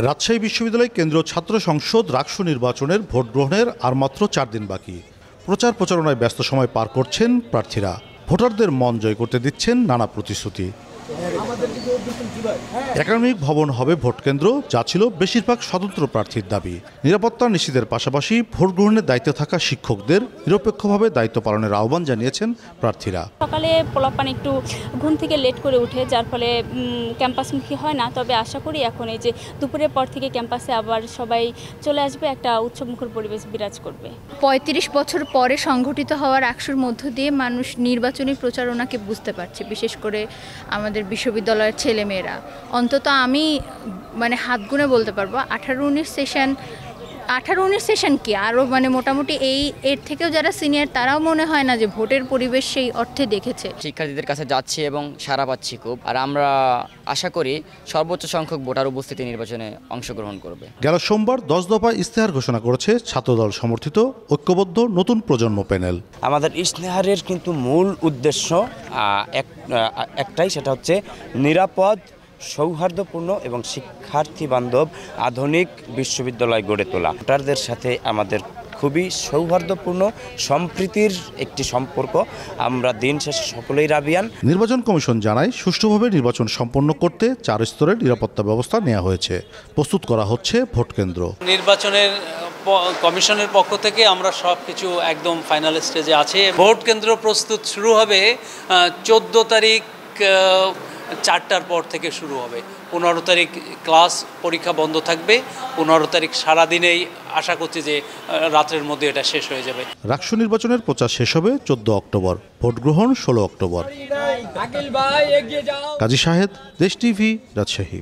রাজশাহী বিশ্ববিদ্যালয় কেন্দ্রীয় ছাত্র সংসদ রাকসু নির্বাচনের ভোট গ্রহণের আর মাত্র 4 দিন বাকি। প্রচারণায় ব্যস্ত সময় পার করছেন প্রার্থীরা। ভোটারদের মন জয় করতে দিচ্ছেন নানা প্রতিশ্রুতি। একাডেমিক ভবন হবে ভোট কেন্দ্র, যা ছিল বেশিরভাগ স্বতন্ত্র প্রার্থীর দাবি। নিরাপত্তা নিশ্চিতের পাশাপাশি ভোট গ্রহণের দায়িত্বে থাকা শিক্ষকদের নিরপেক্ষভাবে দায়িত্ব পালনের আহ্বান জানিয়েছেন প্রার্থীরা। সকালে পোলাপান একটু ঘুম থেকে লেট করে উঠে, যার ফলে ক্যাম্পাসমুখী হয় না। তবে আশা করি এখন এই যে দুপুরের পর থেকে ক্যাম্পাসে আবার সবাই চলে আসবে, একটা উৎসবমুখর পরিবেশ বিরাজ করবে। ৩৫ বছর পরে সংগঠিত হওয়ার রাকসুর মধ্য দিয়ে মানুষ নির্বাচনী প্রচারণাকে বুঝতে পারছে, বিশেষ করে আমাদের বিশ্ববিদ্যালয়ের ছেলেমেয়েরা। অন্তত আমি হাত গুনে বলতে পারবো 18-19 সেশন কি আরও মোটামুটি এর থেকেও যারা সিনিয়র তারাও মনে হয় না যে ভোটের পরিবেশ সেই অর্থে দেখেছে। শিক্ষার্থীদের কাছে যাচ্ছি এবং সাড়া পাচ্ছি খুব। আর আমরা আশা করি সর্বোচ্চ সংখ্যক ভোটার উপস্থিতি নির্বাচনে অংশগ্রহণ করবে। গেল সোমবার 10 দফা ইশতেহার ঘোষণা করেছে ছাত্রদল সমর্থিত ঐক্যবদ্ধ নতুন প্রজন্ম প্যানেল। আমাদের ইশতেহারের কিন্তু মূল উদ্দেশ্য একটাই, সেটা হচ্ছে নিরাপদ, সৌহার্দ্যপূর্ণ এবং শিক্ষার্থী বান্ধব আধুনিক বিশ্ববিদ্যালয় গড়ে তোলা। ভোটারদের সাথে আমাদের খুবই সৌহার্দ্যপূর্ণ সম্প্রীতির একটি সম্পর্ক। আমরা দিন শেষে সকলেই রাবিয়ান। নির্বাচন কমিশন জানায়, সুষ্ঠুভাবে নির্বাচন সম্পন্ন করতে 4 স্তরের নিরাপত্তা ব্যবস্থা নেওয়া হয়েছে। প্রস্তুত করা হচ্ছে ভোট কেন্দ্র। নির্বাচনের কমিশনের পক্ষ থেকে আমরা সব কিছু একদম ফাইনাল স্টেজে আছে। ভোট কেন্দ্র প্রস্তুত শুরু হবে 14 তারিখ 4টার পর থেকে শুরু হবে। 15 তারিখ ক্লাস পরীক্ষা বন্ধ থাকবে। 15 তারিখ সারাদিনেই আশা করছি যে রাতের মধ্যে এটা শেষ হয়ে যাবে। রাকসু নির্বাচনের প্রচার শেষ হবে 14 অক্টোবর, ভোট গ্রহণ 16 অক্টোবর। কাজী শাহেদ, দেশ টিভি, রাজশাহী।